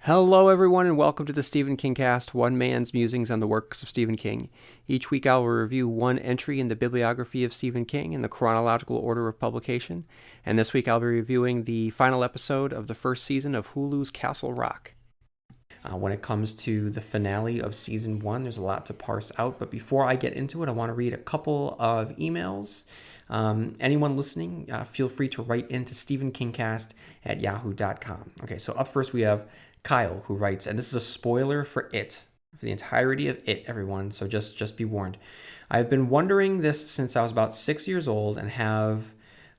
Hello, everyone, and welcome to the Stephen King Cast, one man's musings on the works of Stephen King. Each week I will review one entry in the bibliography of Stephen King in the chronological order of publication, and this week I'll be reviewing the final episode of the first season of Hulu's Castle Rock. When it comes to the finale of season 1, there's a lot to parse out, but before I get into it, I want to read a couple of emails. Anyone listening, feel free to write into stephenkingcast@yahoo.com. Okay, so up first we have Kyle, who writes, and this is a spoiler for the entirety of it, everyone, so just be warned. I've been wondering this since I was about 6 years old and have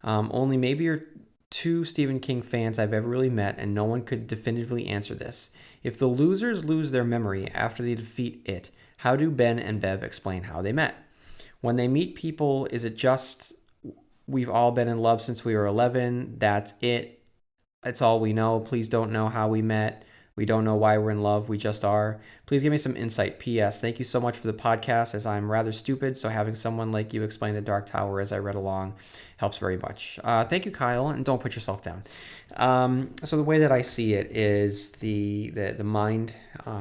only maybe or two Stephen King fans I've ever really met, and no one could definitively answer this. If the losers lose their memory after they defeat it, how do Ben and Bev explain how they met? When they meet people, is it just we've all been in love since we were 11? That's it. That's all we know. Please don't know how we met. We don't know why we're in love. We just are. Please give me some insight. P.S. Thank you so much for the podcast, as I'm rather stupid, so having someone like you explain the Dark Tower as I read along helps very much. Thank you, Kyle, and don't put yourself down. So the way that I see it is the mind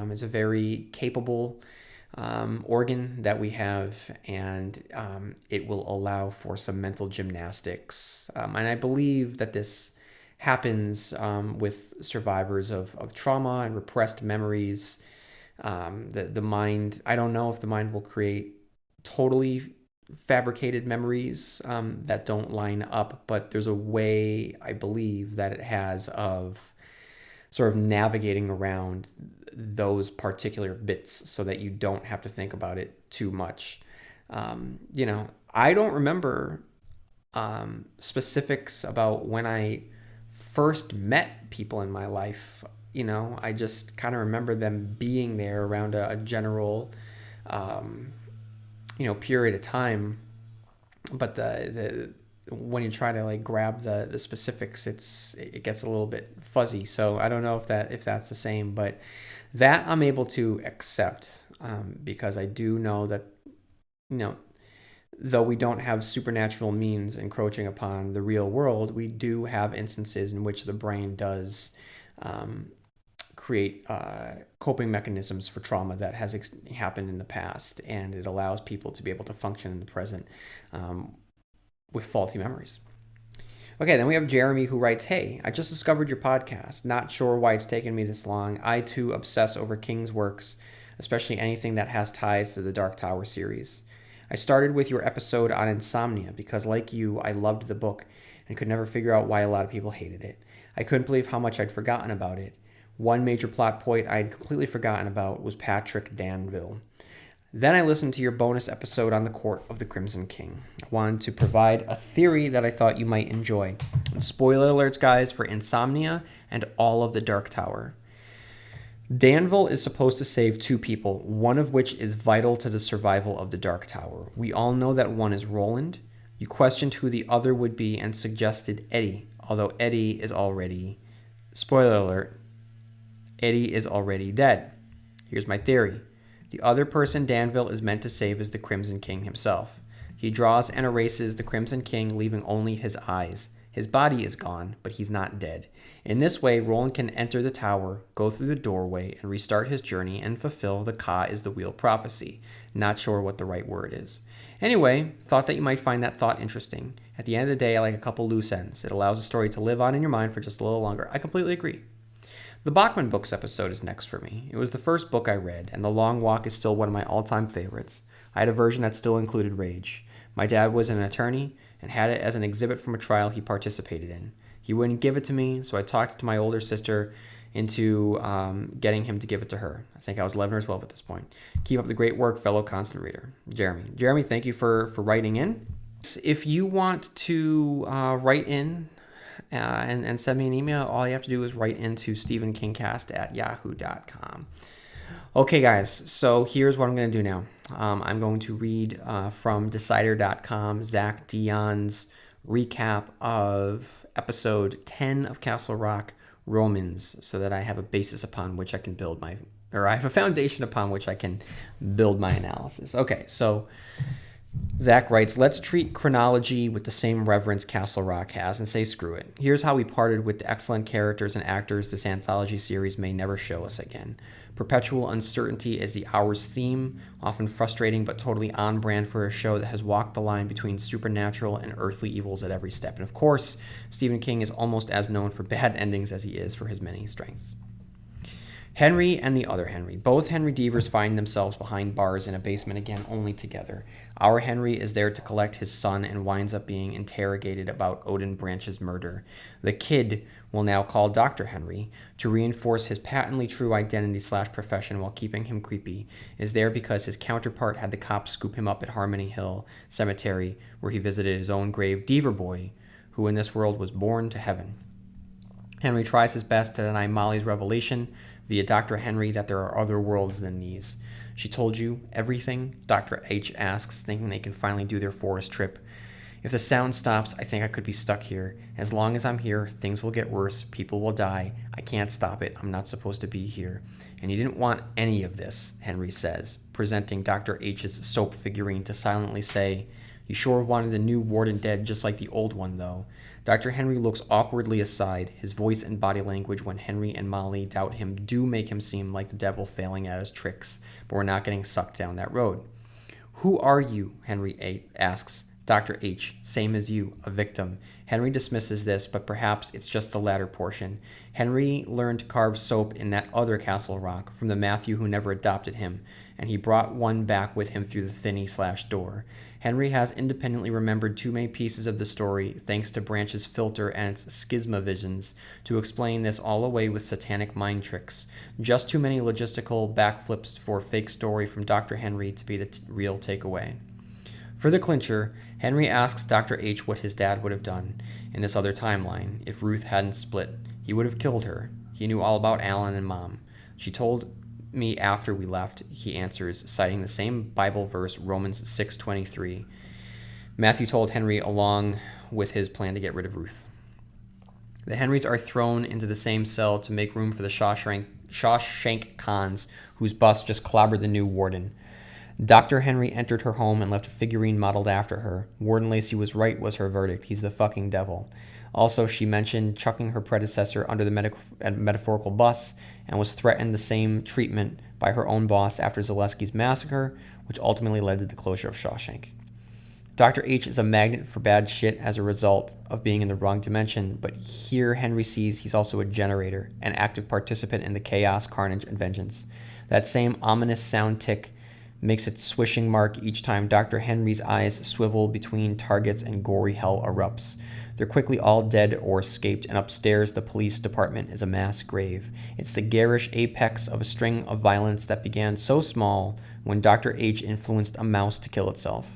is a very capable organ that we have, and it will allow for some mental gymnastics. And I believe that this happens with survivors of trauma and repressed memories. The mind, I don't know if the mind will create totally fabricated memories that don't line up, but there's a way, I believe, that it has of sort of navigating around those particular bits so that you don't have to think about it too much. I don't remember specifics about when I first met people in my life. I just kind of remember them being there around a general period of time, but the when you try to like grab the specifics, it gets a little bit fuzzy. So I don't know if that's the same, but that I'm able to accept because I do know that though we don't have supernatural means encroaching upon the real world, we do have instances in which the brain does create coping mechanisms for trauma that has happened in the past, and it allows people to be able to function in the present with faulty memories. Okay, then we have Jeremy, who writes, "Hey, I just discovered your podcast. Not sure why it's taken me this long. I too obsess over King's works, especially anything that has ties to the Dark Tower series. I started with your episode on insomnia because, like you, I loved the book and could never figure out why a lot of people hated it. I couldn't believe how much I'd forgotten about it. One major plot point I'd completely forgotten about was Patrick Danville. Then I listened to your bonus episode on the Court of the Crimson King. I wanted to provide a theory that I thought you might enjoy. And spoiler alerts, guys, for Insomnia and all of the Dark Tower. Danville is supposed to save two people, one of which is vital to the survival of the Dark Tower. We all know that one is Roland. You questioned who the other would be and suggested Eddie, although Eddie is already, spoiler alert, Eddie is already dead. Here's my theory. The other person Danville is meant to save is the Crimson King himself. He draws and erases the Crimson King, leaving only his eyes. His body is gone, but he's not dead. In this way, Roland can enter the tower, go through the doorway, and restart his journey and fulfill the Ka is the wheel prophecy. Not sure what the right word is. Anyway, thought that you might find that thought interesting. At the end of the day, I like a couple loose ends. It allows the story to live on in your mind for just a little longer. I completely agree. The Bachman Books episode is next for me. It was the first book I read, and The Long Walk is still one of my all-time favorites. I had a version that still included rage. My dad was an attorney and had it as an exhibit from a trial he participated in. He wouldn't give it to me, so I talked to my older sister into getting him to give it to her. I think I was 11 or 12 at this point. Keep up the great work, fellow constant reader. Jeremy, thank you for writing in. If you want to write in and send me an email, all you have to do is write into stephenkingcast@yahoo.com. Okay, guys, so here's what I'm going to do now. I'm going to read from Decider.com, Zach Dion's recap of episode 10 of Castle Rock, Romans, so that I have a basis upon which I can build I have a foundation upon which I can build my analysis. Okay, so Zach writes, let's treat chronology with the same reverence Castle Rock has and say screw it. Here's how we parted with the excellent characters and actors this anthology series may never show us again. Perpetual uncertainty is the hour's theme, often frustrating but totally on brand for a show that has walked the line between supernatural and earthly evils at every step. And of course, Stephen King is almost as known for bad endings as he is for his many strengths. Henry and the other Henry. Both Henry Devers find themselves behind bars in a basement again, only together. Our Henry is there to collect his son and winds up being interrogated about Odin Branch's murder. The kid will now call Dr. Henry to reinforce his patently true identity/profession while keeping him creepy. Is there because his counterpart had the cops scoop him up at Harmony Hill Cemetery, where he visited his own grave, Deaver Boy, who in this world was born to heaven. Henry tries his best to deny Molly's revelation via Dr. Henry that there are other worlds than these. She told you everything? Dr. H asks, thinking they can finally do their forest trip. If the sound stops, I think I could be stuck here. As long as I'm here, things will get worse. People will die. I can't stop it. I'm not supposed to be here. And you didn't want any of this, Henry says, presenting Dr. H's soap figurine to silently say, you sure wanted the new warden dead just like the old one, though. Dr. Henry looks awkwardly aside. His voice and body language when Henry and Molly doubt him do make him seem like the devil failing at his tricks, but we're not getting sucked down that road. Who are you? Henry asks. Dr. H, same as you, a victim. Henry dismisses this, but perhaps it's just the latter portion. Henry learned to carve soap in that other Castle Rock from the Matthew who never adopted him, and he brought one back with him through the thinny/door. Henry has independently remembered too many pieces of the story, thanks to Branch's filter and its schisma visions, to explain this all away with satanic mind tricks. Just too many logistical backflips for fake story from Dr. Henry to be the real takeaway. For the clincher, Henry asks Dr. H what his dad would have done in this other timeline if Ruth hadn't split. He would have killed her. He knew all about Alan and Mom. She told me after we left, he answers, citing the same Bible verse, Romans 6:23. Matthew told Henry along with his plan to get rid of Ruth. The Henrys are thrown into the same cell to make room for the Shawshank Cons, whose bus just clobbered the new warden. Dr. Henry entered her home and left a figurine modeled after her. Warden Lacey was right, was her verdict. He's the fucking devil. Also, she mentioned chucking her predecessor under the metaphorical bus and was threatened the same treatment by her own boss after Zaleski's massacre, which ultimately led to the closure of Shawshank. Dr. H is a magnet for bad shit as a result of being in the wrong dimension, but here Henry sees he's also a generator, an active participant in the chaos, carnage, and vengeance. That same ominous sound tick makes its swishing mark each time Dr. Henry's eyes swivel between targets and gory hell erupts. They're quickly all dead or escaped, and upstairs the police department is a mass grave. It's the garish apex of a string of violence that began so small when Dr. H influenced a mouse to kill itself.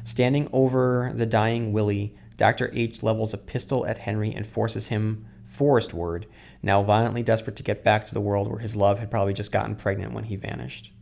Standing over the dying Willie, Dr. H levels a pistol at Henry and forces him forestward, now violently desperate to get back to the world where his love had probably just gotten pregnant when he vanished.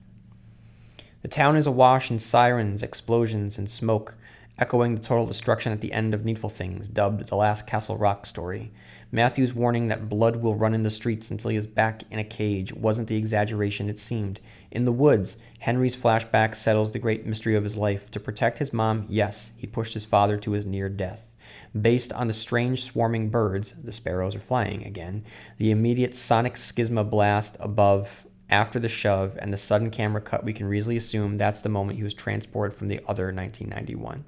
The town is awash in sirens, explosions, and smoke, echoing the total destruction at the end of Needful Things, dubbed the last Castle Rock story. Matthew's warning that blood will run in the streets until he is back in a cage wasn't the exaggeration it seemed. In the woods, Henry's flashback settles the great mystery of his life. To protect his mom, yes, he pushed his father to his near death. Based on the strange swarming birds, the sparrows are flying again, the immediate sonic schisma blast above after the shove, and the sudden camera cut, we can reasonably assume that's the moment he was transported from the other 1991.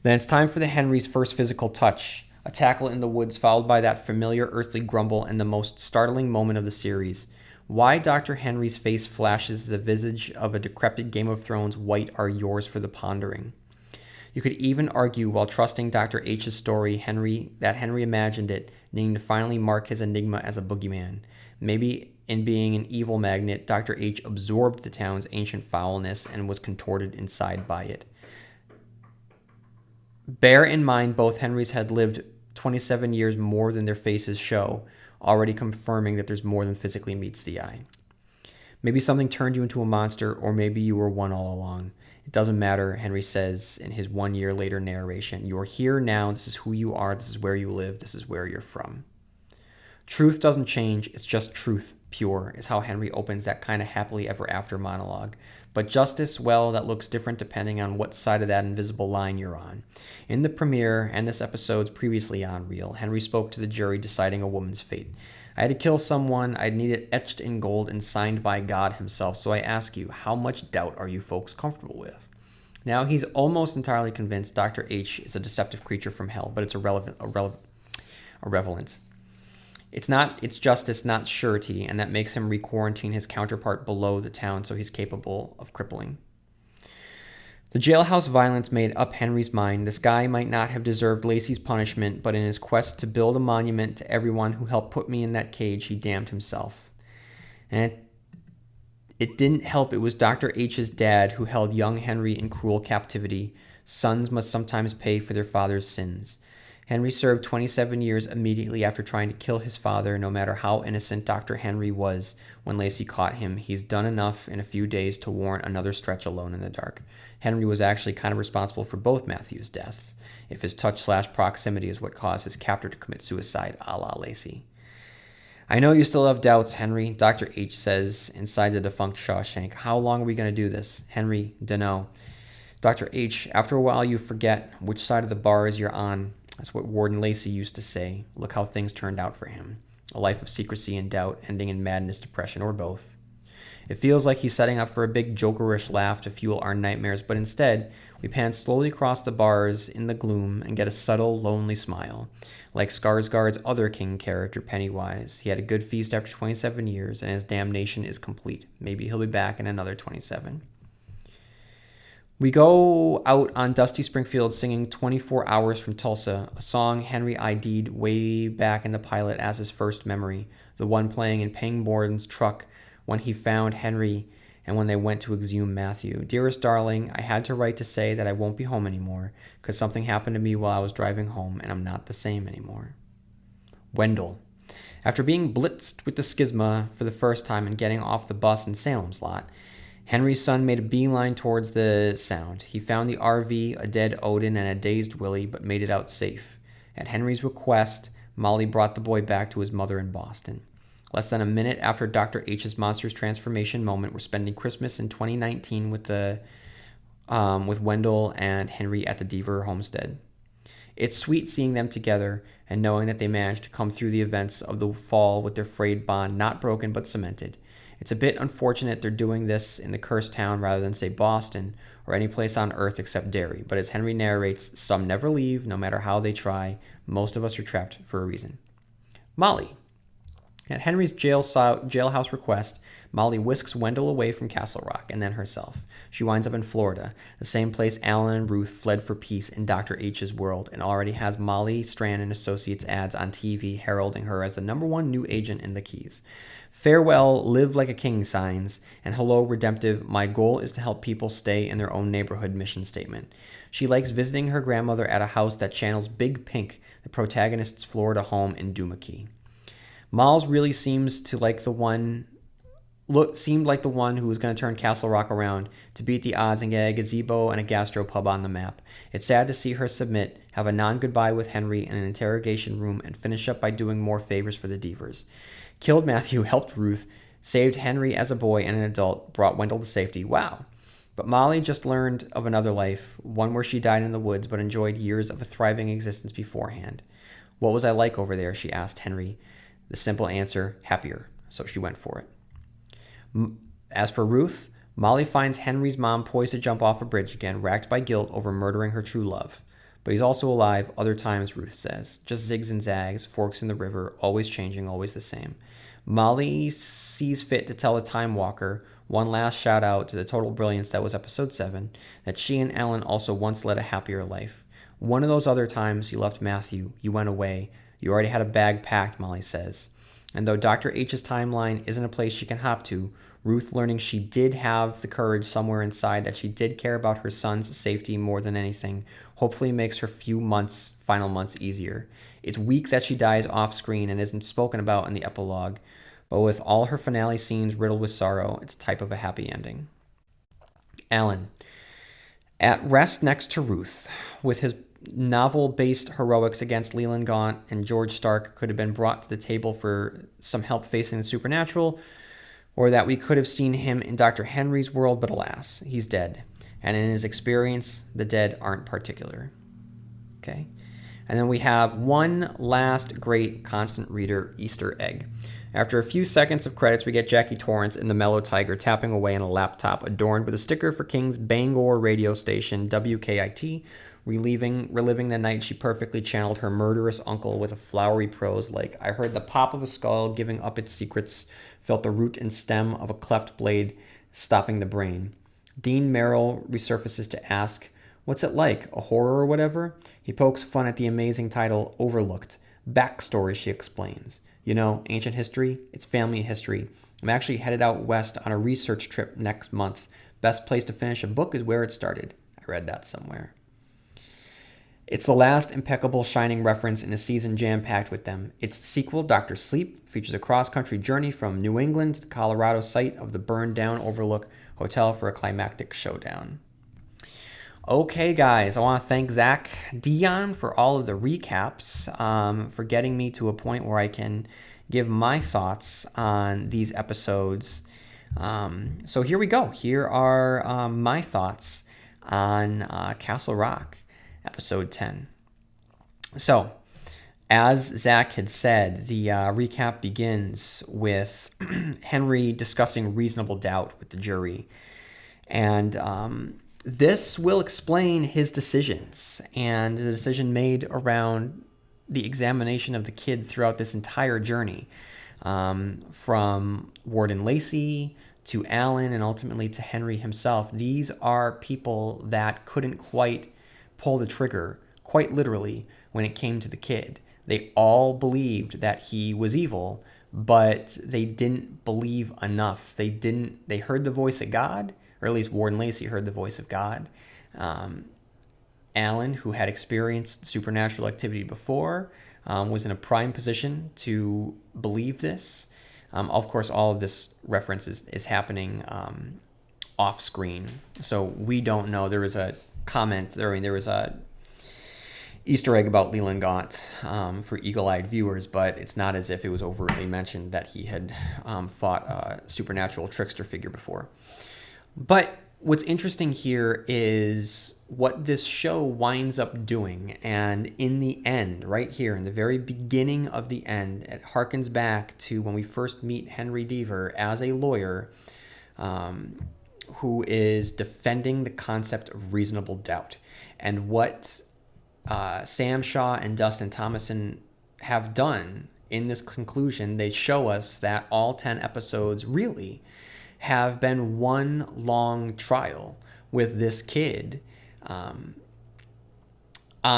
Then it's time for the Henry's first physical touch, a tackle in the woods followed by that familiar earthly grumble and the most startling moment of the series. Why Dr. Henry's face flashes the visage of a decrepit Game of Thrones white are yours for the pondering. You could even argue, while trusting Dr. H's story, that Henry imagined it, needing to finally mark his enigma as a boogeyman. Maybe in being an evil magnet, Dr. H absorbed the town's ancient foulness and was contorted inside by it. Bear in mind both Henrys had lived 27 years more than their faces show, already confirming that there's more than physically meets the eye. Maybe something turned you into a monster, or maybe you were one all along. It doesn't matter, Henry says in his 1 year later narration. You're here now, this is who you are, this is where you live, this is where you're from. Truth doesn't change, it's just truth, pure, is how Henry opens that kind of happily ever after monologue. But justice, well, that looks different depending on what side of that invisible line you're on. In the premiere and this episode's previously on reel, Henry spoke to the jury deciding a woman's fate. I had to kill someone, I'd need it etched in gold and signed by God himself, so I ask you, how much doubt are you folks comfortable with? Now he's almost entirely convinced Dr. H is a deceptive creature from hell, but it's irrelevant. It's justice, not surety, and that makes him re-quarantine his counterpart below the town so he's capable of crippling. The jailhouse violence made up Henry's mind. This guy might not have deserved Lacey's punishment, but in his quest to build a monument to everyone who helped put me in that cage, he damned himself. And it didn't help it was Dr. H's dad who held young Henry in cruel captivity. Sons must sometimes pay for their father's sins. Henry served 27 years immediately after trying to kill his father, no matter how innocent Dr. Henry was when Lacey caught him. He's done enough in a few days to warrant another stretch alone in the dark. Henry was actually kind of responsible for both Matthew's deaths, if his touch/proximity is what caused his captor to commit suicide, a la Lacey. I know you still have doubts, Henry, Dr. H says inside the defunct Shawshank. How long are we going to do this? Henry, dunno. Dr. H, after a while you forget which side of the bars you're on. That's what Warden Lacey used to say. Look how things turned out for him. A life of secrecy and doubt, ending in madness, depression, or both. It feels like he's setting up for a big jokerish laugh to fuel our nightmares, but instead, we pan slowly across the bars in the gloom and get a subtle, lonely smile. Like Skarsgård's other king character, Pennywise. He had a good feast after 27 years, and his damnation is complete. Maybe he'll be back in another 27. We go out on dusty Springfield singing 24 Hours from Tulsa, a song Henry ID'd way back in the pilot as his first memory, the one playing in Pangborn's truck when he found Henry and when they went to exhume Matthew. Dearest darling, I had to write to say that I won't be home anymore because something happened to me while I was driving home and I'm not the same anymore. Wendell. After being blitzed with the schisma for the first time and getting off the bus in Salem's Lot, Henry's son made a beeline towards the sound. He found the RV, a dead Odin, and a dazed Willie, but made it out safe. At Henry's request, Molly brought the boy back to his mother in Boston. Less than a minute after Dr. H's monster's transformation moment, we're spending Christmas in 2019 with Wendell and Henry at the Deaver homestead. It's sweet seeing them together and knowing that they managed to come through the events of the fall with their frayed bond not broken but cemented. It's a bit unfortunate they're doing this in the cursed town rather than, say, Boston or any place on earth except Derry, but as Henry narrates, some never leave, no matter how they try. Most of us are trapped for a reason. Molly. At Henry's jailhouse request, Molly whisks Wendell away from Castle Rock and then herself. She winds up in Florida, the same place Alan and Ruth fled for peace in Dr. H's world, and already has Molly Strand and Associates ads on TV heralding her as the #1 new agent in the Keys. Farewell, live like a king signs, and hello, redemptive, my goal is to help people stay in their own neighborhood mission statement. She likes visiting her grandmother at a house that channels Big Pink, the protagonist's Florida home in Doomakey. Miles really seemed like the one who was going to turn Castle Rock around to beat the odds and get a gazebo and a gastropub on the map. It's sad to see her submit, have a non-goodbye with Henry in an interrogation room, and finish up by doing more favors for the Deavers. Killed Matthew, helped Ruth, saved Henry as a boy and an adult, brought Wendell to safety. Wow. But Molly just learned of another life, one where she died in the woods but enjoyed years of a thriving existence beforehand. What was I like over there, she asked Henry. The simple answer, happier. So she went for it. As for Ruth, Molly finds Henry's mom poised to jump off a bridge again, racked by guilt over murdering her true love. But he's also alive other times, Ruth says. Just zigs and zags, forks in the river, always changing, always the same. Molly sees fit to tell the Time Walker, one last shout out to the total brilliance that was episode 7, that she and Alan also once led a happier life. One of those other times you left Matthew, you went away. You already had a bag packed, Molly says. And though Dr. H's timeline isn't a place she can hop to, Ruth learning she did have the courage somewhere inside that she did care about her son's safety more than anything, hopefully makes her final months easier. It's weak that she dies off screen and isn't spoken about in the epilogue, but with all her finale scenes riddled with sorrow, it's a type of a happy ending. Alan. At rest next to Ruth, with his novel-based heroics against Leland Gaunt and George Stark could have been brought to the table for some help facing the supernatural, or that we could have seen him in Dr. Henry's world, but alas, he's dead. And in his experience, the dead aren't particular. Okay? And then we have one last great constant reader Easter egg. After a few seconds of credits, we get Jackie Torrance in the Mellow Tiger tapping away on a laptop adorned with a sticker for King's Bangor radio station, WKIT, reliving the night she perfectly channeled her murderous uncle with a flowery prose like, I heard the pop of a skull giving up its secrets, felt the root and stem of a cleft blade stopping the brain. Dean Merrill resurfaces to ask, what's it like, a horror or whatever? He pokes fun at the amazing title, Overlooked. Backstory, she explains. You know, ancient history, it's family history. I'm actually headed out west on a research trip next month. Best place to finish a book is where it started. I read that somewhere. It's the last impeccable Shining reference in a season jam-packed with them. Its sequel, Dr. Sleep, features a cross-country journey from New England to the Colorado site of the burned-down Overlook Hotel for a climactic showdown. Okay, guys, I want to thank Zach Dion for all of the recaps, for getting me to a point where I can give my thoughts on these episodes. So here we go. Here are my thoughts on Castle Rock, episode 10. So, as Zach had said, the recap begins with Henry discussing reasonable doubt with the jury. And this will explain his decisions and the decision made around the examination of the kid throughout this entire journey, from Warden Lacey to Alan and ultimately to Henry himself. These are people that couldn't quite pull the trigger, quite literally, when it came to the kid. They all believed that he was evil, but they didn't believe enough. They heard the voice of God, or at least Warden Lacey heard the voice of God. Alan, who had experienced supernatural activity before, was in a prime position to believe this. Of course, all of this reference is happening off screen, so we don't know. There was a comment, there was a Easter egg about Leland Gaunt for eagle-eyed viewers, but it's not as if it was overtly mentioned that he had fought a supernatural trickster figure before. But what's interesting here is what this show winds up doing. And in the end, right here, in the very beginning of the end, it harkens back to when we first meet Henry Deaver as a lawyer who is defending the concept of reasonable doubt. And what Sam Shaw and Dustin Thomason have done in this conclusion, they show us that all 10 episodes really have been one long trial with this kid on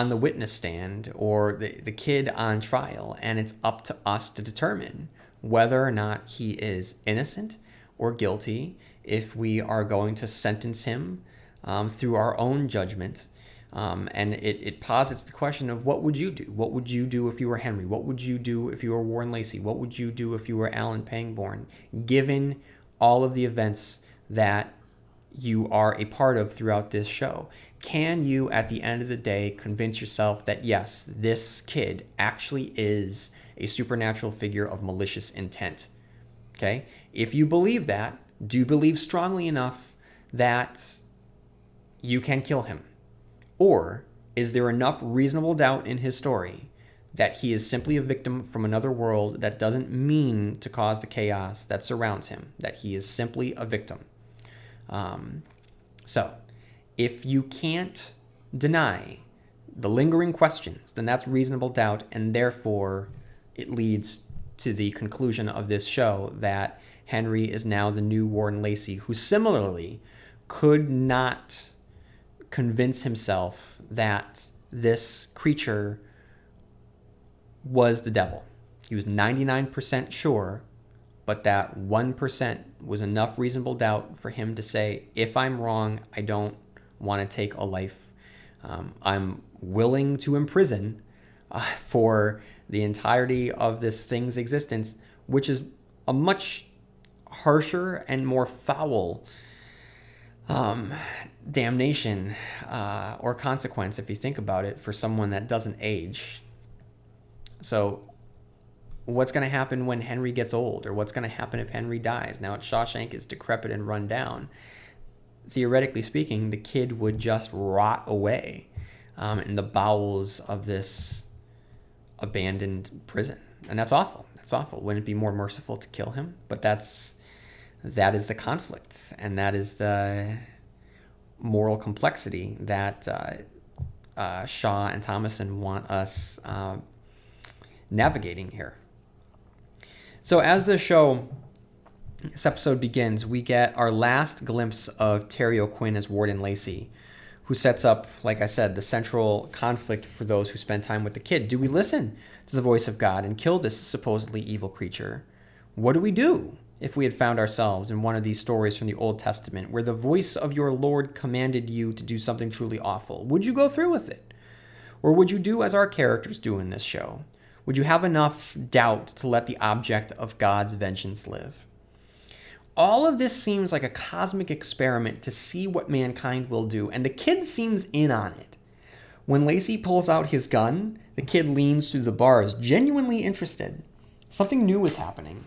the witness stand, or the kid on trial, and it's up to us to determine whether or not he is innocent or guilty, if we are going to sentence him through our own judgment. And it posits the question of, what would you do? What would you do if you were Henry? What would you do if you were Warren Lacey? What would you do if you were Alan Pangborn, given all of the events that you are a part of throughout this show? Can you, at the end of the day, convince yourself that, yes, this kid actually is a supernatural figure of malicious intent? Okay? If you believe that, do you believe strongly enough that you can kill him? Or is there enough reasonable doubt in his story that he is simply a victim from another world that doesn't mean to cause the chaos that surrounds him, that he is simply a victim? So, if you can't deny the lingering questions, then that's reasonable doubt, and therefore it leads to the conclusion of this show that Henry is now the new Warren Lacey, who similarly could not convince himself that this creature was the devil. He was 99% sure, but that 1% was enough reasonable doubt for him to say, if I'm wrong, I don't want to take a life. I'm willing to imprison for the entirety of this thing's existence, which is a much harsher and more foul um, damnation or consequence, if you think about it, for someone that doesn't age. So what's going to happen when Henry gets old, or what's going to happen if Henry dies? Now, Shawshank is decrepit and run down. Theoretically speaking, the kid would just rot away in the bowels of this abandoned prison. And that's awful. That's awful. Wouldn't it be more merciful to kill him? But that is the conflict, and that is the moral complexity that Shaw and Thomason want us navigating here. So as this episode begins, we get our last glimpse of Terry O'Quinn as Warden Lacey, who sets up, like I said, the central conflict for those who spend time with the kid. Do we listen to the voice of God and kill this supposedly evil creature? What do we do if we had found ourselves in one of these stories from the Old Testament where the voice of your Lord commanded you to do something truly awful? Would you go through with it? Or would you do as our characters do in this show? Would you have enough doubt to let the object of God's vengeance live? All of this seems like a cosmic experiment to see what mankind will do, and the kid seems in on it. When Lacey pulls out his gun, the kid leans through the bars, genuinely interested. Something new is happening.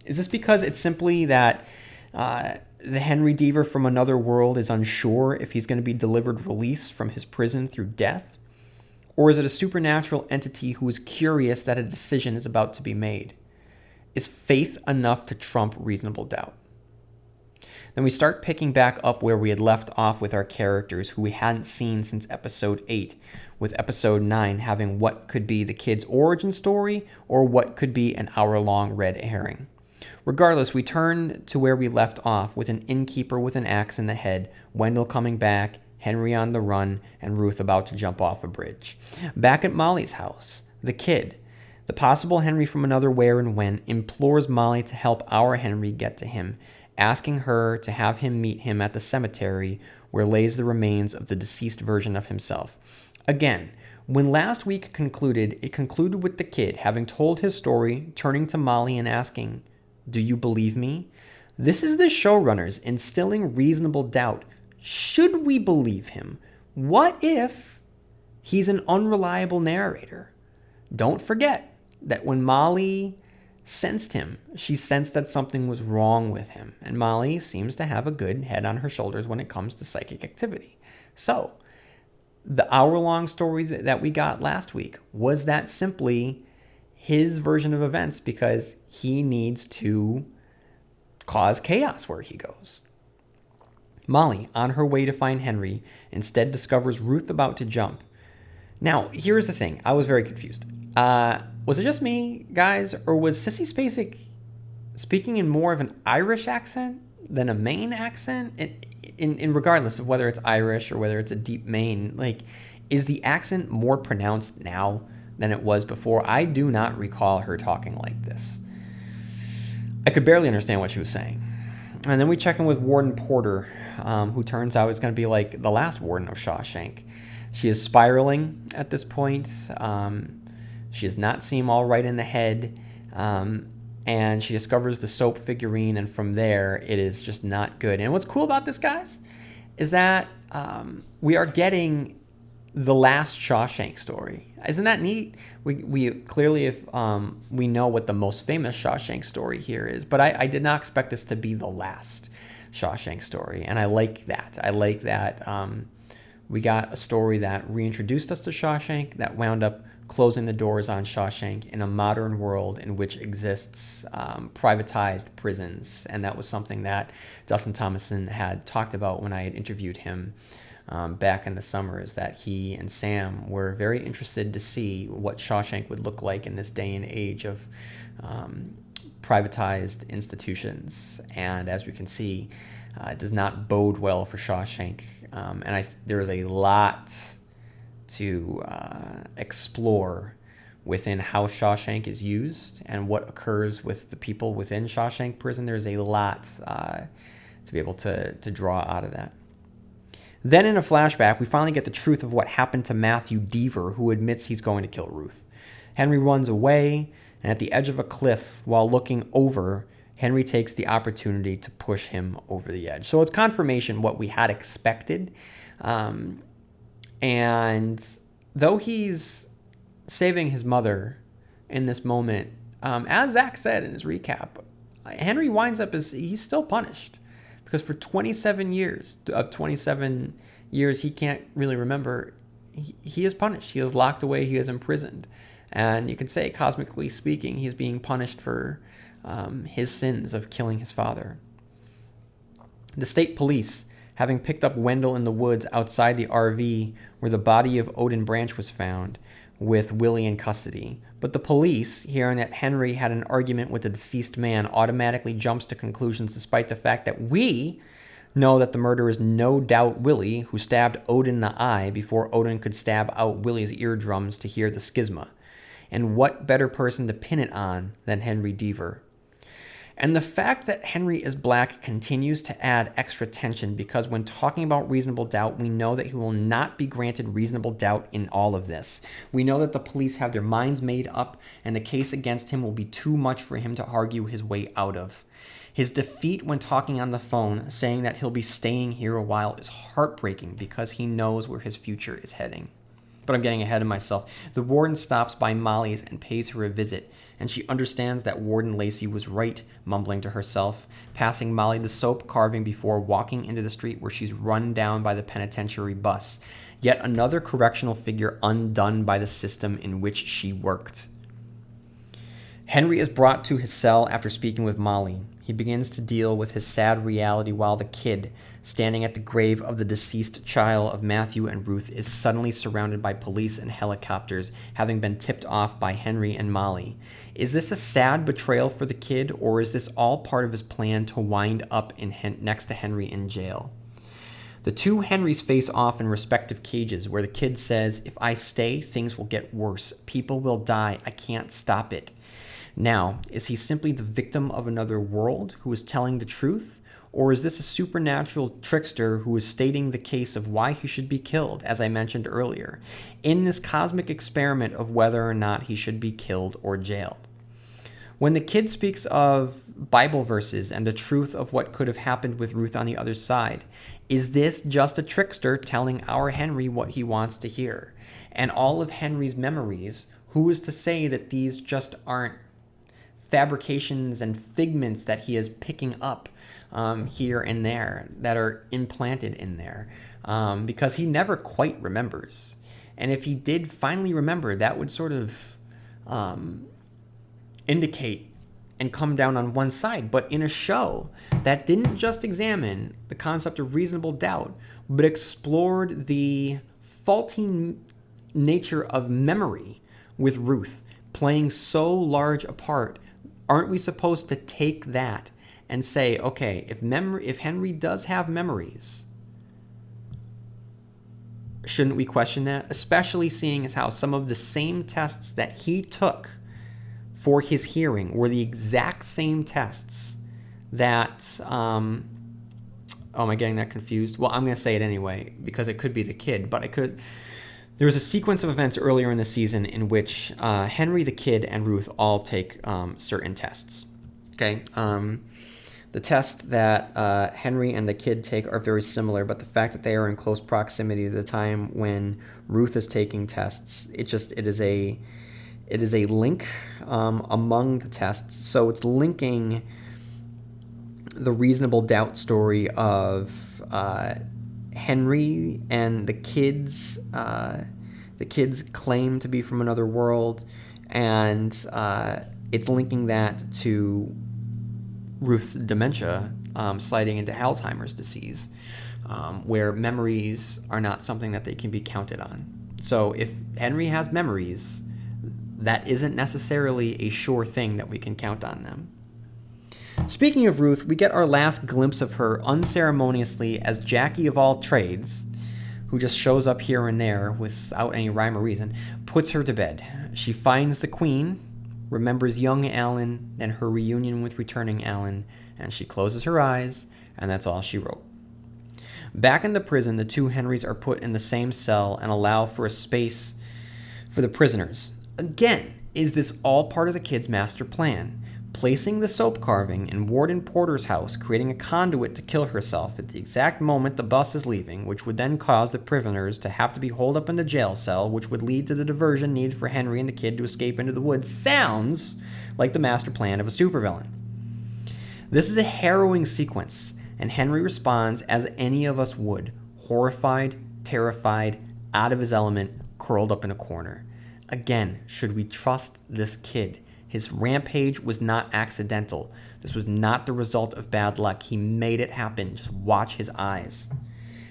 Is this because it's simply that the Henry Deaver from another world is unsure if he's going to be delivered release from his prison through death? Or is it a supernatural entity who is curious that a decision is about to be made? Is faith enough to trump reasonable doubt? Then we start picking back up where we had left off with our characters who we hadn't seen since episode 8, with episode 9 having what could be the kid's origin story or what could be an hour-long red herring. Regardless, we turn to where we left off with an innkeeper with an axe in the head, Wendell coming back, Henry on the run, and Ruth about to jump off a bridge. Back at Molly's house, the kid, the possible Henry from another where and when, implores Molly to help our Henry get to him, asking her to have him meet him at the cemetery where lays the remains of the deceased version of himself. Again, when last week concluded, it concluded with the kid having told his story, turning to Molly and asking, "Do you believe me?" This is the showrunners instilling reasonable doubt. Should we believe him? What if he's an unreliable narrator? Don't forget that when Molly sensed him, she sensed that something was wrong with him. And Molly seems to have a good head on her shoulders when it comes to psychic activity. So, the hour-long story that we got last week, was that simply his version of events because he needs to cause chaos where he goes? Molly, on her way to find Henry, instead discovers Ruth about to jump. Now, here's the thing. I was very confused. Was it just me, guys, or was Sissy Spacek speaking in more of an Irish accent than a Maine accent? In regardless of whether it's Irish or whether it's a deep Maine, like, is the accent more pronounced now than it was before? I do not recall her talking like this. I could barely understand what she was saying. And then we check in with Warden Porter, who turns out is going to be like the last warden of Shawshank. She is spiraling at this point. She does not seem all right in the head. And she discovers the soap figurine, and from there, it is just not good. And what's cool about this, guys, is that we are getting the last Shawshank story. Isn't that neat? We clearly, if we know what the most famous Shawshank story here is, but I did not expect this to be the last Shawshank story, and I like that. I like that we got a story that reintroduced us to Shawshank, that wound up closing the doors on Shawshank in a modern world in which exists privatized prisons, and that was something that Dustin Thomason had talked about when I had interviewed him back in the summer, is that he and Sam were very interested to see what Shawshank would look like in this day and age of privatized institutions. And as we can see, it does not bode well for Shawshank. And there is a lot to explore within how Shawshank is used and what occurs with the people within Shawshank Prison. There's a lot to be able to draw out of that. Then in a flashback, we finally get the truth of what happened to Matthew Deaver, who admits he's going to kill Ruth. Henry runs away, and at the edge of a cliff, while looking over, Henry takes the opportunity to push him over the edge. So it's confirmation what we had expected. And though he's saving his mother in this moment, as Zach said in his recap, Henry winds up as he's still punished. Because for 27 years he can't really remember, he is punished. He is locked away. He is imprisoned. And you can say, cosmically speaking, he's being punished for his sins of killing his father. The state police, having picked up Wendell in the woods outside the RV where the body of Odin Branch was found, with Willie in custody. But the police, hearing that Henry had an argument with the deceased man, automatically jumps to conclusions despite the fact that we know that the murderer is no doubt Willie, who stabbed Odin in the eye before Odin could stab out Willie's eardrums to hear the schisma. And what better person to pin it on than Henry Deaver? And the fact that Henry is black continues to add extra tension because when talking about reasonable doubt, we know that he will not be granted reasonable doubt in all of this. We know that the police have their minds made up and the case against him will be too much for him to argue his way out of. His defeat when talking on the phone, saying that he'll be staying here a while, is heartbreaking because he knows where his future is heading. But I'm getting ahead of myself. The warden stops by Molly's and pays her a visit, and she understands that Warden Lacey was right, mumbling to herself, passing Molly the soap carving before walking into the street where she's run down by the penitentiary bus. Yet another correctional figure undone by the system in which she worked. Henry is brought to his cell after speaking with Molly. He begins to deal with his sad reality while the kid, standing at the grave of the deceased child of Matthew and Ruth, is suddenly surrounded by police and helicopters, having been tipped off by Henry and Molly. Is this a sad betrayal for the kid, or is this all part of his plan to wind up next to Henry in jail? The two Henrys face off in respective cages, where the kid says, "If I stay, things will get worse. People will die. I can't stop it." Now, is he simply the victim of another world who is telling the truth? Or is this a supernatural trickster who is stating the case of why he should be killed, as I mentioned earlier, in this cosmic experiment of whether or not he should be killed or jailed? When the kid speaks of Bible verses and the truth of what could have happened with Ruth on the other side, is this just a trickster telling our Henry what he wants to hear? And all of Henry's memories, who is to say that these just aren't fabrications and figments that he is picking up here and there that are implanted in there, because he never quite remembers. And if he did finally remember, that would sort of indicate and come down on one side. But in a show that didn't just examine the concept of reasonable doubt, but explored the faulty nature of memory with Ruth playing so large a part, aren't we supposed to take that and say, okay, if Henry does have memories, shouldn't we question that? Especially seeing as how some of the same tests that he took for his hearing were the exact same tests that, oh, am I getting that confused? Well, I'm going to say it anyway, because it could be the kid, but there was a sequence of events earlier in the season in which Henry, the kid, and Ruth all take certain tests. Okay, the tests that Henry and the kid take are very similar, but the fact that they are in close proximity to the time when Ruth is taking tests, it is a link among the tests. So it's linking the reasonable doubt story of Henry and the kids claim to be from another world, and it's linking that to Ruth's dementia sliding into Alzheimer's disease, where memories are not something that they can be counted on. So if Henry has memories, that isn't necessarily a sure thing that we can count on them. Speaking of Ruth, we get our last glimpse of her unceremoniously as Jackie of all trades, who just shows up here and there without any rhyme or reason, puts her to bed. She finds the queen, remembers young Alan and her reunion with returning Alan, and she closes her eyes, and that's all she wrote. Back in the prison, the two Henrys are put in the same cell and allow for a space for the prisoners. Again, is this all part of the kid's master plan placing the soap carving in Warden Porter's house, creating a conduit to kill herself at the exact moment the bus is leaving, which would then cause the prisoners to have to be holed up in the jail cell, which would lead to the diversion needed for Henry and the kid to escape into the woods, sounds like the master plan of a supervillain. This is a harrowing sequence, and Henry responds as any of us would, horrified, terrified, out of his element, curled up in a corner. Again, should we trust this kid? His rampage was not accidental. This was not the result of bad luck. He made it happen. Just watch his eyes.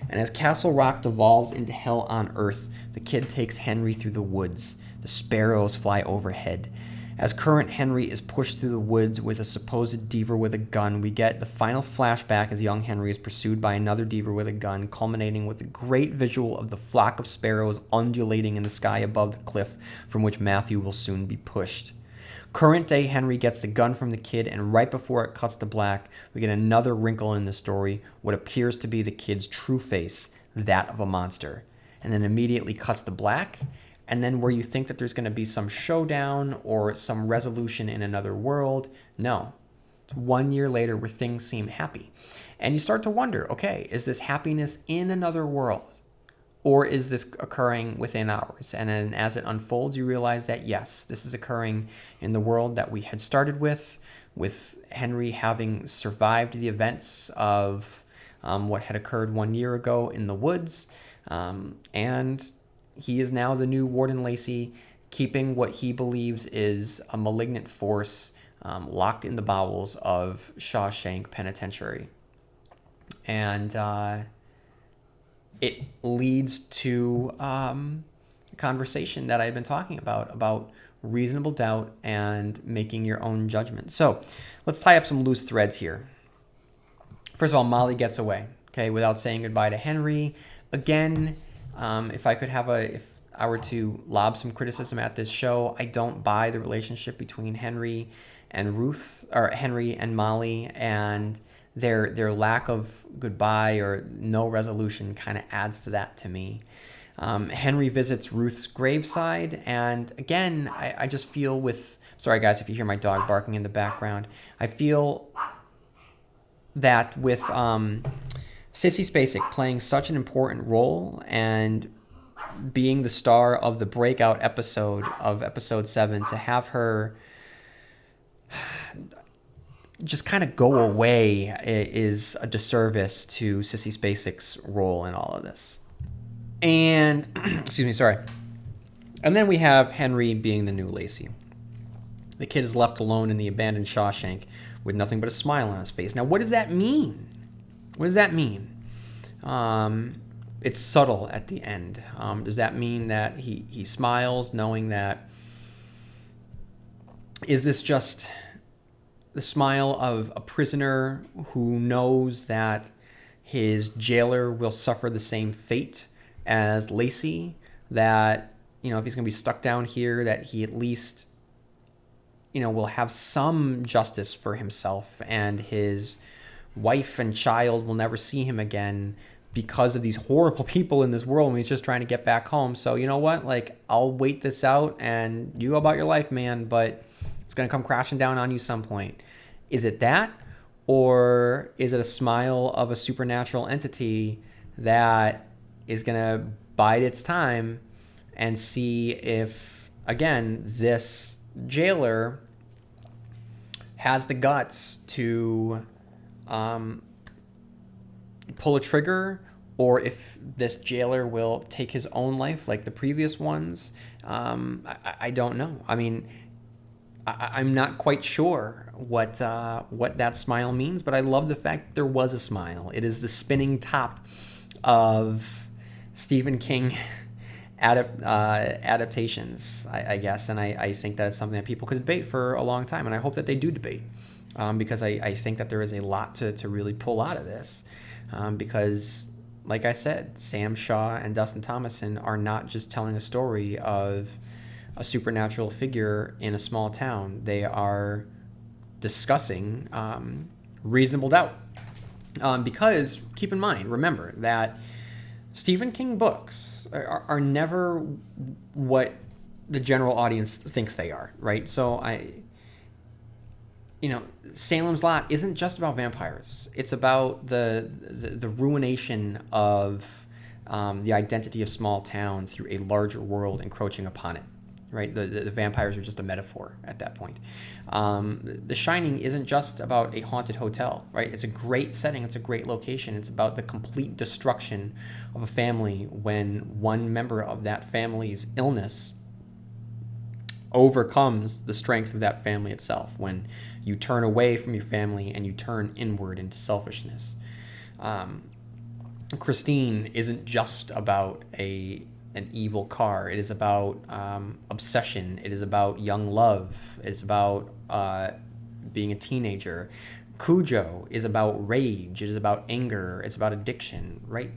And as Castle Rock devolves into hell on earth, the kid takes Henry through the woods. The sparrows fly overhead. As current Henry is pushed through the woods with a supposed Deaver with a gun, we get the final flashback as young Henry is pursued by another Deaver with a gun, culminating with a great visual of the flock of sparrows undulating in the sky above the cliff from which Matthew will soon be pushed. Current day Henry gets the gun from the kid, and right before it cuts to black, we get another wrinkle in the story, what appears to be the kid's true face, that of a monster. And then immediately cuts to black, and then where you think that there's going to be some showdown or some resolution in another world, no. It's 1 year later where things seem happy. And you start to wonder, okay, is this happiness in another world? Or is this occurring within ours? And then as it unfolds, you realize that, yes, this is occurring in the world that we had started with Henry having survived the events of what had occurred 1 year ago in the woods. And he is now the new Warden Lacey, keeping what he believes is a malignant force locked in the bowels of Shawshank Penitentiary. And it leads to a conversation that I've been talking about reasonable doubt and making your own judgment. So let's tie up some loose threads here. First of all, Molly gets away, okay, without saying goodbye to Henry. Again, if I were to lob some criticism at this show, I don't buy the relationship between Henry and Ruth, or Henry and Molly, and their lack of goodbye or no resolution kind of adds to that to me. Henry visits Ruth's graveside, and again, I just feel sorry guys if you hear my dog barking in the background, I feel that with Sissy Spacek playing such an important role and being the star of the breakout episode of episode 7, to have her just kind of go away is a disservice to Sissy Spacek's role in all of this. And, excuse me, sorry. And then we have Henry being the new Lacey. The kid is left alone in the abandoned Shawshank with nothing but a smile on his face. Now, what does that mean? What does that mean? It's subtle at the end. Does that mean that he smiles knowing that, is this just the smile of a prisoner who knows that his jailer will suffer the same fate as Lacey, that, if he's going to be stuck down here, that he at least, will have some justice for himself, and his wife and child will never see him again because of these horrible people in this world, and he's just trying to get back home. So you know what? I'll wait this out and you go about your life, man, but it's going to come crashing down on you some point. Is it that? Or is it a smile of a supernatural entity that is going to bide its time and see if, again, this jailer has the guts to pull a trigger, or if this jailer will take his own life like the previous ones? I don't know. I mean, I'm not quite sure what that smile means, but I love the fact that there was a smile. It is the spinning top of Stephen King adaptations, I guess, and I think that's something that people could debate for a long time, and I hope that they do debate, because I think that there is a lot to really pull out of this, because, like I said, Sam Shaw and Dustin Thomason are not just telling a story of a supernatural figure in a small town. They are discussing reasonable doubt, because keep in mind, remember that Stephen King books are never what the general audience thinks they are, right? So Salem's Lot isn't just about vampires. It's about the ruination of the identity of small town through a larger world encroaching upon it. Right, the vampires are just a metaphor at that point. The Shining isn't just about a haunted hotel, right? It's a great setting, it's a great location. It's about the complete destruction of a family when one member of that family's illness overcomes the strength of that family itself. When you turn away from your family and you turn inward into selfishness. Christine isn't just about an evil car. It is about obsession. It is about young love. It is about being a teenager. Cujo is about rage. It is about anger. It's about addiction, right?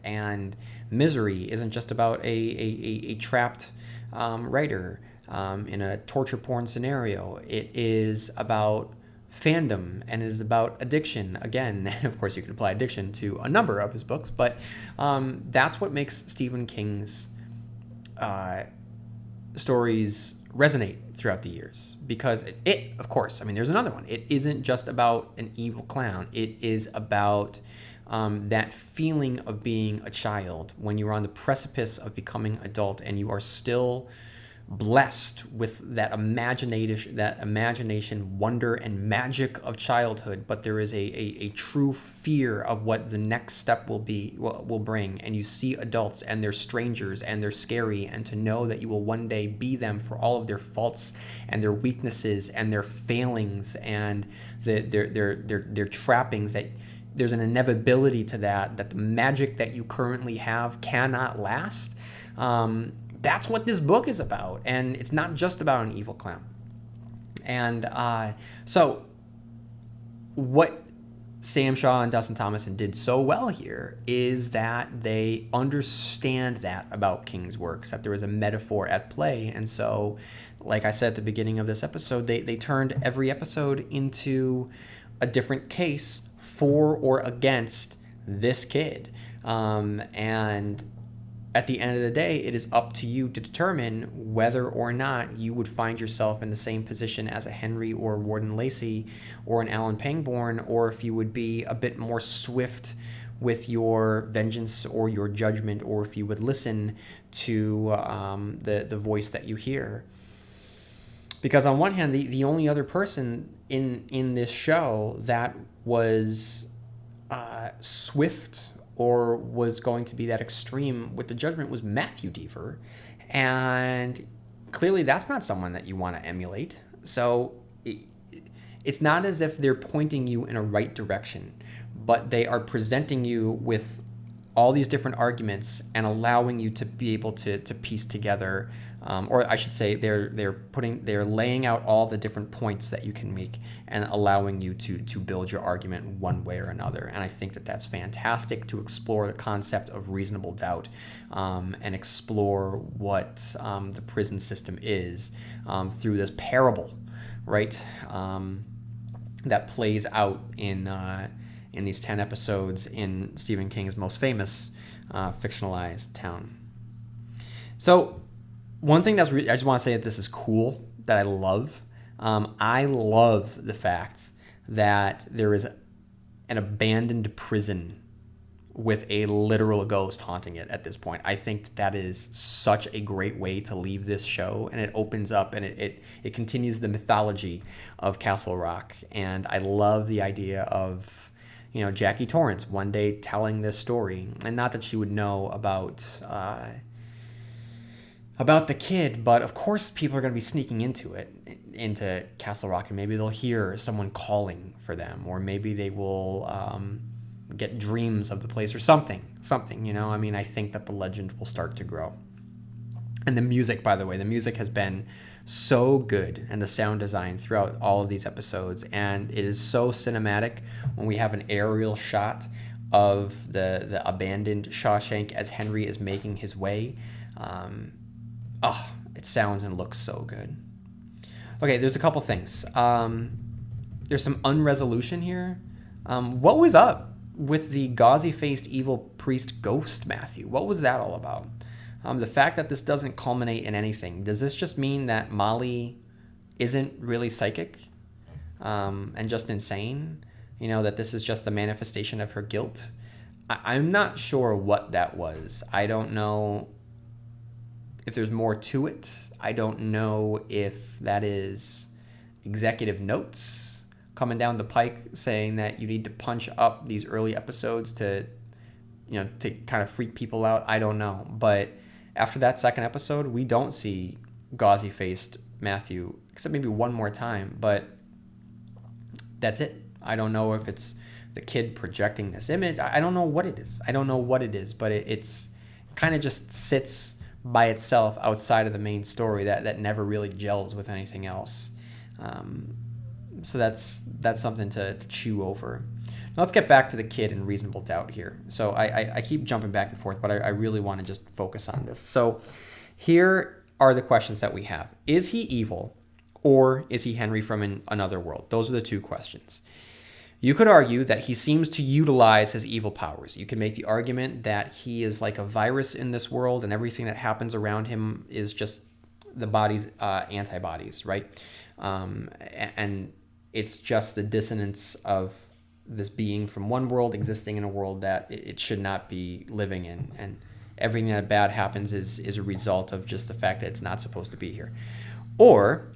And Misery isn't just about a trapped writer in a torture porn scenario. It is about fandom, and it is about addiction. Again, of course, you can apply addiction to a number of his books, but that's what makes Stephen King's stories resonate throughout the years. Because it, of course, there's another one. It isn't just about an evil clown. It is about that feeling of being a child when you're on the precipice of becoming adult and you are still blessed with that imagination, wonder, and magic of childhood, but there is a true fear of what the next step will bring, and you see adults and they're strangers and they're scary, and to know that you will one day be them for all of their faults and their weaknesses and their failings and their trappings, that there's an inevitability to that the magic that you currently have cannot last. That's what this book is about, and it's not just about an evil clown. And so what Sam Shaw and Dustin Thomason did so well here is that they understand that about King's works, that there is a metaphor at play. And so, like I said at the beginning of this episode, they turned every episode into a different case for or against this kid. And at the end of the day, it is up to you to determine whether or not you would find yourself in the same position as a Henry or Warden Lacey or an Alan Pangborn, or if you would be a bit more swift with your vengeance or your judgment, or if you would listen to the voice that you hear. Because on one hand, the only other person in this show that was swift or was going to be that extreme with the judgment was Matthew Deaver. And clearly that's not someone that you want to emulate. So it's not as if they're pointing you in a right direction, but they are presenting you with all these different arguments and allowing you to be able to piece together, or I should say they're laying out all the different points that you can make and allowing you to build your argument one way or another. And I think that that's fantastic, to explore the concept of reasonable doubt and explore what the prison system is through this parable, right? That plays out in these 10 episodes in Stephen King's most famous fictionalized town. So one thing I just want to say that this is cool, that I love. I love the fact that there is an abandoned prison with a literal ghost haunting it at this point. I think that is such a great way to leave this show, and it opens up and it continues the mythology of Castle Rock. And I love the idea of, Jackie Torrance one day telling this story, and not that she would know about the kid, but of course people are going to be sneaking into Castle Rock, and maybe they'll hear someone calling for them, or maybe they will get dreams of the place or something. I think that the legend will start to grow. And the music, by the way, has been so good, and the sound design throughout all of these episodes, and it is so cinematic when we have an aerial shot of the abandoned Shawshank as Henry is making his way. It sounds and looks so good. Okay, there's a couple things. There's some unresolution here. What was up with the gauzy-faced evil priest ghost, Matthew? What was that all about? The fact that this doesn't culminate in anything, does this just mean that Molly isn't really psychic? and just insane. That this is just a manifestation of her guilt. I'm not sure what that was. I don't know if there's more to it. I don't know if that is executive notes coming down the pike saying that you need to punch up these early episodes to kind of freak people out. I don't know. But after that second episode, we don't see gauzy-faced Matthew, except maybe one more time. But that's it. I don't know if it's the kid projecting this image. I don't know what it is. But it's kind of just sits by itself outside of the main story that never really gels with anything else. So that's something to chew over. Now let's get back to the kid in reasonable doubt here. So I keep jumping back and forth, but I really want to just focus on this. So here are the questions that we have. Is he evil, or is he Henry from another world? Those are the two questions. You could argue that he seems to utilize his evil powers. You can make the argument that he is like a virus in this world, and everything that happens around him is just the body's antibodies, right? And it's just the dissonance of this being from one world existing in a world that it should not be living in. And everything that bad happens is a result of just the fact that it's not supposed to be here. Or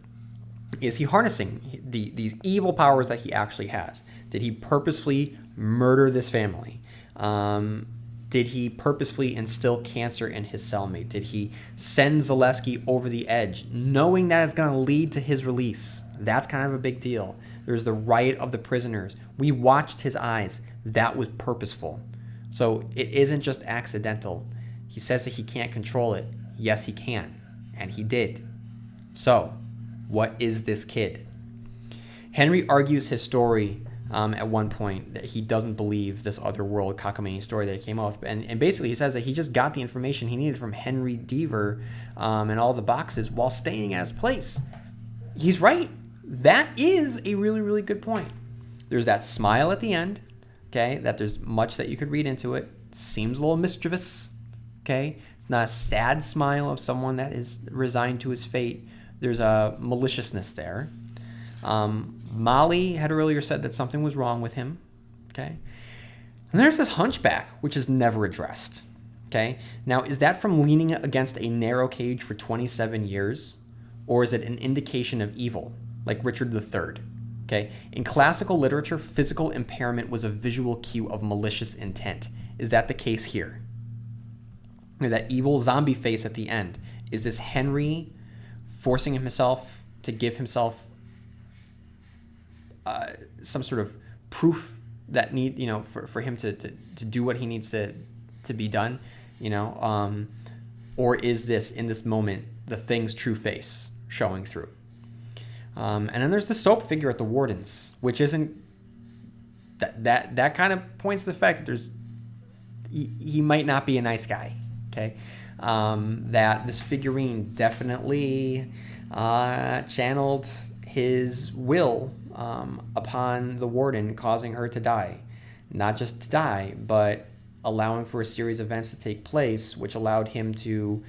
is he harnessing these evil powers that he actually has? Did he purposefully murder this family? Did he purposefully instill cancer in his cellmate? Did he send Zaleski over the edge, knowing that it's going to lead to his release? That's kind of a big deal. There's the riot of the prisoners. We watched his eyes. That was purposeful. So it isn't just accidental. He says that he can't control it. Yes, he can. And he did. So, what is this kid? Henry argues his story at one point that he doesn't believe this otherworld cockamamie story that he came up with. And basically he says that he just got the information he needed from Henry Deaver and all the boxes while staying at his place. He's right. That is a really, really good point. There's that smile at the end, okay, that there's much that you could read into it. It seems a little mischievous, okay? It's not a sad smile of someone that is resigned to his fate. There's a maliciousness there. Molly had earlier said that something was wrong with him, okay? And there's this hunchback, which is never addressed, okay? Now, is that from leaning against a narrow cage for 27 years? Or is it an indication of evil, like Richard III? Okay. In classical literature, physical impairment was a visual cue of malicious intent. Is that the case here? Or that evil zombie face at the end. Is this Henry forcing himself to give himself some sort of proof that for him to do what he needs to be done, or is this in this moment the thing's true face showing through? And then there's the soap figure at the warden's, which isn't that kind of points to the fact that he might not be a nice guy. Okay, that this figurine definitely channeled his will upon the warden, causing her to die. Not just to die, but allowing for a series of events to take place, which allowed him to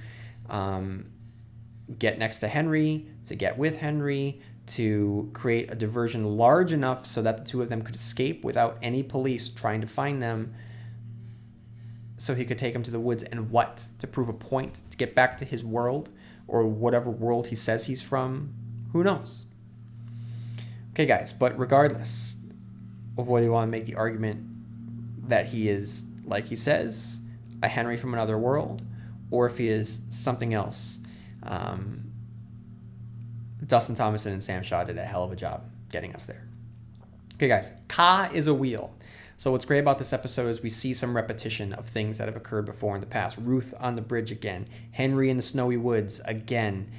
get next to Henry, to get with Henry, to create a diversion large enough so that the two of them could escape without any police trying to find them, so he could take them to the woods and to prove a point, to get back to his world, or whatever world he says he's from. Who knows? Okay, guys, but regardless of whether you want to make the argument that he is, like he says, a Henry from another world, or if he is something else, Dustin Thomason and Sam Shaw did a hell of a job getting us there. Okay, guys, Ka is a wheel. So what's great about this episode is we see some repetition of things that have occurred before in the past. Ruth on the bridge again. Henry in the snowy woods again.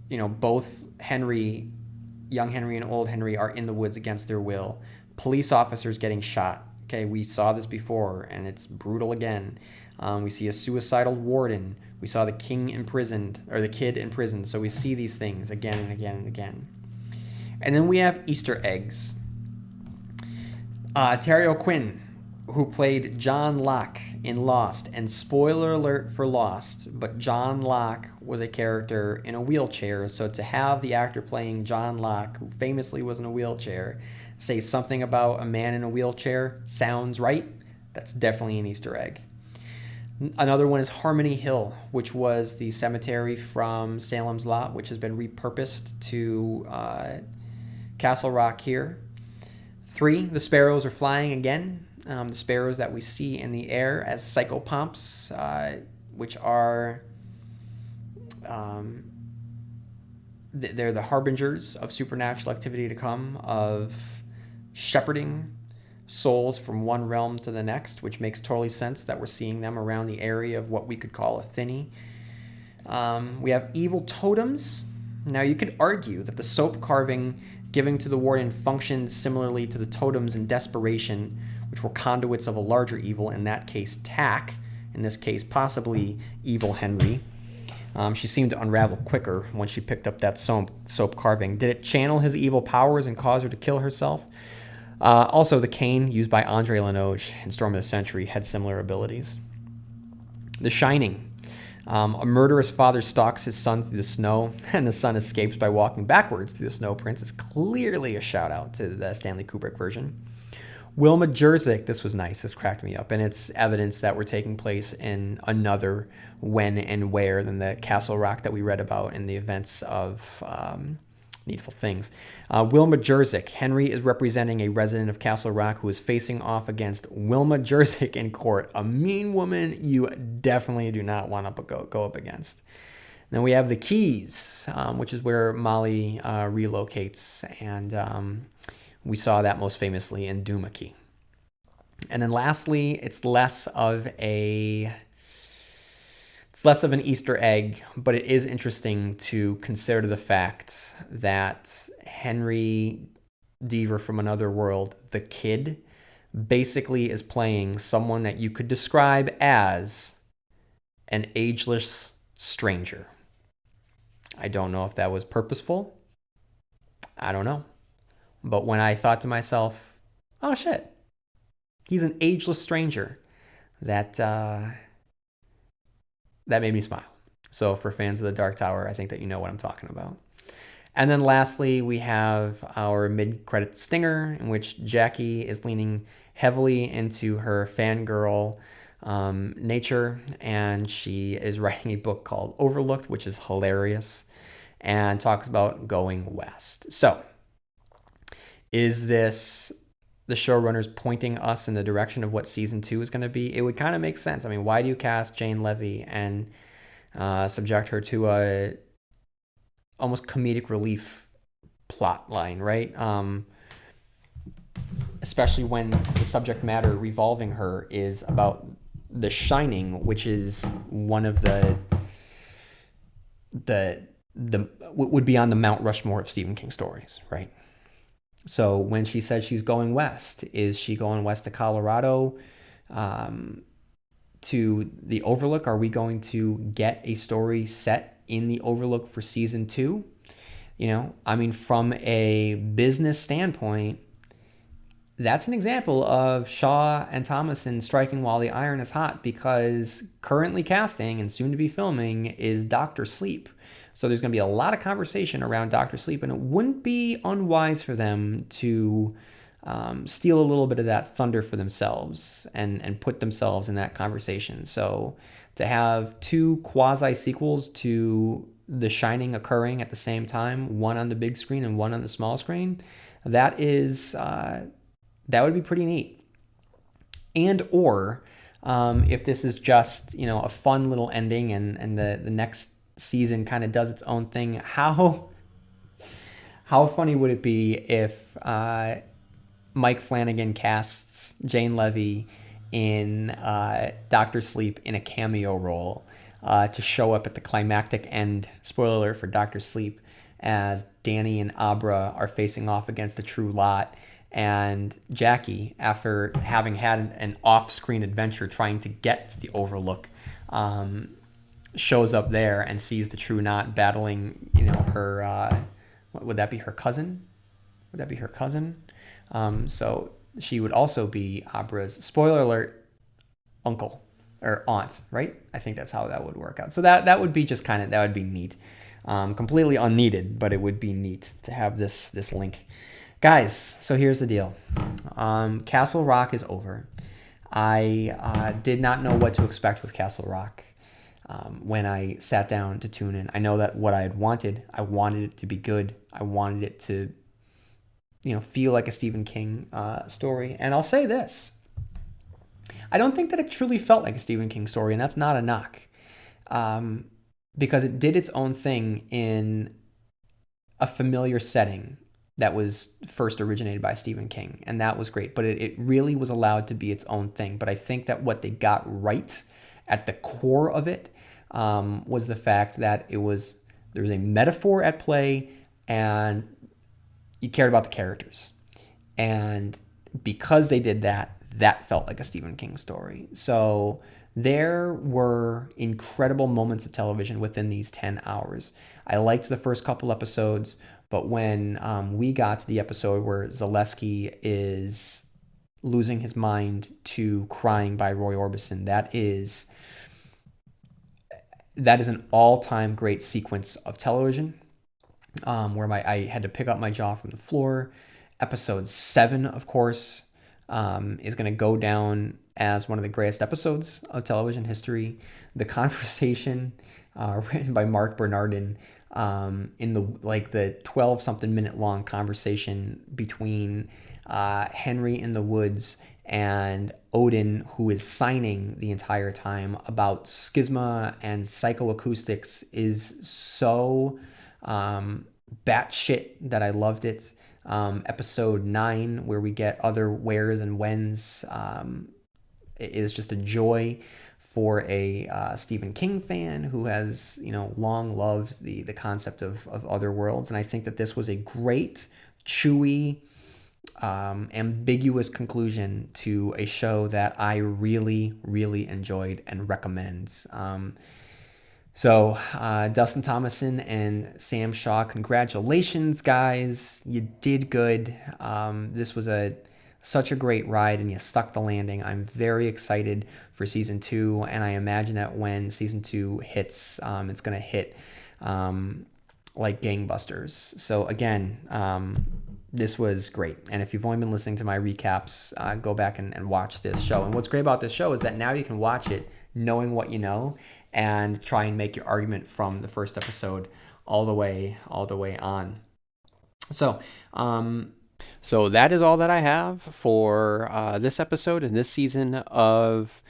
Both Henry, young Henry and old Henry, are in the woods against their will. Police officers getting shot. Okay, we saw this before, and it's brutal again. We see a suicidal warden. We saw the kid imprisoned. So we see these things again and again and again. And then we have Easter eggs. Terry O'Quinn who played John Locke in Lost. And spoiler alert for Lost, but John Locke was a character in a wheelchair. So to have the actor playing John Locke, who famously was in a wheelchair, say something about a man in a wheelchair sounds right, that's definitely an Easter egg. Another one is Harmony Hill, which was the cemetery from Salem's Lot, which has been repurposed to Castle Rock here. 3, the sparrows are flying again. The sparrows that we see in the air as psychopomps, which are they're the harbingers of supernatural activity to come, of shepherding souls from one realm to the next, which makes totally sense that we're seeing them around the area of what we could call a thinny. We have evil totems. Now, you could argue that the soap carving giving to the warden functions similarly to the totems in Desperation, which were conduits of a larger evil, in that case, Tack, in this case, possibly evil Henry. She seemed to unravel quicker once she picked up that soap carving. Did it channel his evil powers and cause her to kill herself? Also, the cane used by Andre Lanoge in Storm of the Century had similar abilities. The Shining. A murderous father stalks his son through the snow, and the son escapes by walking backwards through the snow prints. Is clearly a shout out to the Stanley Kubrick version. Wilma Jerzik, this was nice, this cracked me up, and it's evidence that we're taking place in another when and where than the Castle Rock that we read about in the events of Needful Things. Wilma Jerzik. Henry is representing a resident of Castle Rock who is facing off against Wilma Jerzik in court, a mean woman you definitely do not want to go up against. Then we have the Keys, which is where Molly relocates, and we saw that most famously in Doomakey. And then lastly, it's less of an Easter egg, but it is interesting to consider the fact that Henry Deaver from Another World, the kid, basically is playing someone that you could describe as an ageless stranger. I don't know if that was purposeful. I don't know. But when I thought to myself, oh shit, he's an ageless stranger, that made me smile. So for fans of The Dark Tower, I think that you know what I'm talking about. And then lastly, we have our mid-credit stinger, in which Jackie is leaning heavily into her fangirl nature, and she is writing a book called Overlooked, which is hilarious, and talks about going west. So, is this the showrunners pointing us in the direction of what season 2 is going to be? It would kind of make sense. I mean, why do you cast Jane Levy and subject her to a almost comedic relief plot line, right? Especially when the subject matter revolving her is about The Shining, which is one of the would be on the Mount Rushmore of Stephen King stories, right? So when she says she's going west, is she going west to Colorado, to the Overlook? Are we going to get a story set in the Overlook for season 2? You know, I mean, from a business standpoint, that's an example of Shaw and Thomason striking while the iron is hot, because currently casting and soon to be filming is Dr. Sleep. So there's going to be a lot of conversation around Dr. Sleep, and it wouldn't be unwise for them to steal a little bit of that thunder for themselves and put themselves in that conversation. So to have 2 quasi-sequels to The Shining occurring at the same time, one on the big screen and one on the small screen, that would be pretty neat. And or if this is just, you know, a fun little ending and the next season kind of does its own thing, how funny would it be if Mike Flanagan casts Jane Levy in Dr. Sleep in a cameo role to show up at the climactic end, spoiler alert for Dr. Sleep, as Danny and Abra are facing off against the True Lot, and Jackie, after having had an off-screen adventure trying to get to the Overlook, shows up there and sees the True Knot battling, you know, her, what would that be, her cousin? So she would also be Abra's, spoiler alert, uncle or aunt, right? I think that's how that would work out. So that would be just that would be neat. Completely unneeded, but it would be neat to have this link. Guys, so here's the deal. Castle Rock is over. I did not know what to expect with Castle Rock when I sat down to tune in. I know that what I wanted it to be good. I wanted it to, feel like a Stephen King story. And I'll say this. I don't think that it truly felt like a Stephen King story, and that's not a knock. Because it did its own thing in a familiar setting that was first originated by Stephen King, and that was great. But it really was allowed to be its own thing. But I think that what they got right at the core of it was the fact that there was a metaphor at play, and you cared about the characters. And because they did that, that felt like a Stephen King story. So there were incredible moments of television within these 10 hours. I liked the first couple episodes, but when we got to the episode where Zaleski is losing his mind to Crying by Roy Orbison, that is an all-time great sequence of television where I had to pick up my jaw from the floor. Episode 7, of course, is going to go down as one of the greatest episodes of television history. The Conversation, written by Mark Bernardin, in the 12-something minute long conversation between Henry in the woods and Odin, who is signing the entire time about schisma and psychoacoustics, is so batshit that I loved it. Episode 9, where we get other wheres and whens, is just a joy for a Stephen King fan who has long loved the concept of other worlds. And I think that this was a great, chewy, ambiguous conclusion to a show that I really, really enjoyed and recommend. So Dustin Thomason and Sam Shaw, congratulations, guys. You did good. This was such a great ride, and you stuck the landing. I'm very excited for season 2, and I imagine that when season 2 hits, it's going to hit like gangbusters. So again, this was great. And if you've only been listening to my recaps, go back and watch this show. And what's great about this show is that now you can watch it knowing what you know and try and make your argument from the first episode all the way on. So that is all that I have for this episode and this season of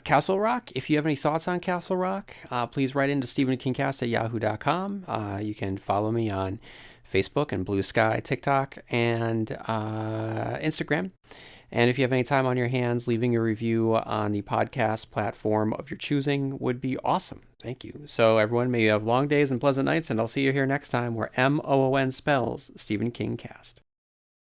Castle Rock. If you have any thoughts on Castle Rock, please write into stephenkingcast@yahoo.com. You can follow me on Facebook and Blue Sky, TikTok, and Instagram. And if you have any time on your hands, leaving a review on the podcast platform of your choosing would be awesome. Thank you. So everyone, may you have long days and pleasant nights, and I'll see you here next time where MOON spells Stephen King Cast.